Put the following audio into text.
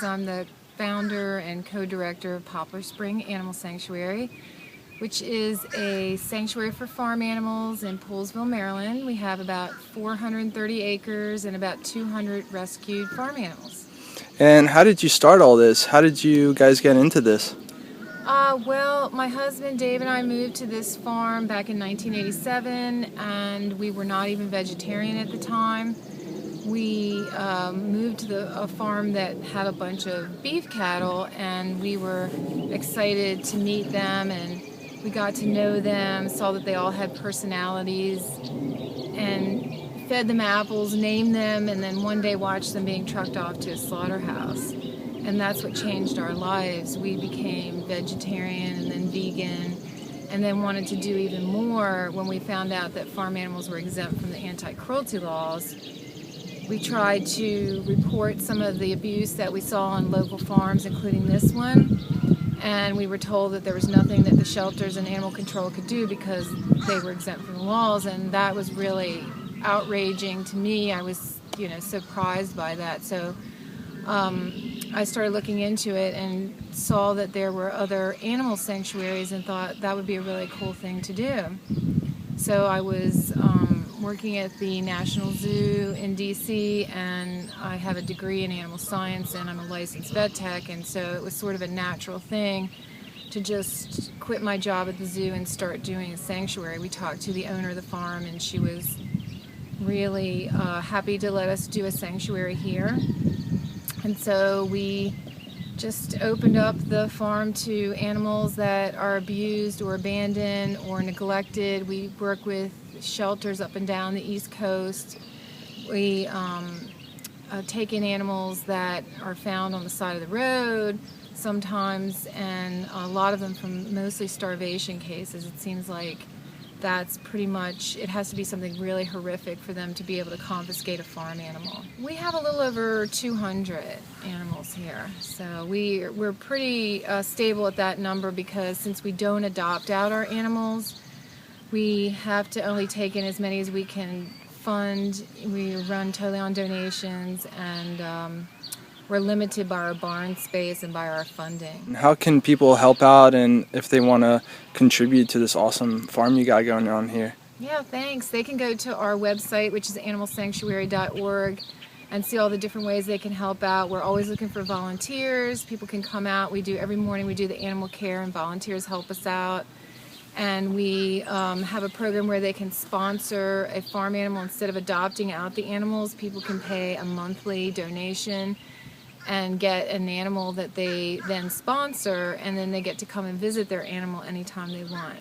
I'm the founder and co-director of Poplar Spring Animal Sanctuary, which is a sanctuary for farm animals in Poolesville, Maryland. We have about 430 acres and about 200 rescued farm animals. And how did you start all this? How did you guys get into this? Well, my husband Dave and I moved to this farm back in 1987, and we were not even vegetarian at the time. We moved to a farm that had a bunch of beef cattle, and we were excited to meet them, and we got to know them, saw that they all had personalities, and fed them apples, named them, and then one day watched them being trucked off to a slaughterhouse. And that's what changed our lives. We became vegetarian and then vegan, and then wanted to do even more when we found out that farm animals were exempt from the anti-cruelty laws. We tried to report some of the abuse that we saw on local farms, including this one, and we were told that there was nothing that the shelters and animal control could do because they were exempt from the laws, and that was really outraging to me. I was, surprised by that. So I started looking into it and saw that there were other animal sanctuaries and thought that would be a really cool thing to do. So I was working at the National Zoo in DC, and I have a degree in animal science, and I'm a licensed vet tech, and so it was sort of a natural thing to just quit my job at the zoo and start doing a sanctuary. We talked to the owner of the farm, and she was really happy to let us do a sanctuary here. And so we just opened up the farm to animals that are abused or abandoned or neglected. We work with shelters up and down the East Coast. We take in animals that are found on the side of the road sometimes, and a lot of them from mostly starvation cases. It seems like that's pretty much, it has to be something really horrific for them to be able to confiscate a farm animal. We have a little over 200 animals here, so we're pretty stable at that number, because since we don't adopt out our animals, we have to only take in as many as we can fund. We run totally on donations, and we're limited by our barn space and by our funding. How can people help out, and if they want to contribute to this awesome farm you got going on here? Yeah, thanks. They can go to our website, which is animalsanctuary.org, and see all the different ways they can help out. We're always looking for volunteers. People can come out. Every morning we do the animal care, and volunteers help us out. And we have a program where they can sponsor a farm animal. Instead of adopting out the animals, people can pay a monthly donation and get an animal that they then sponsor, and then they get to come and visit their animal anytime they want.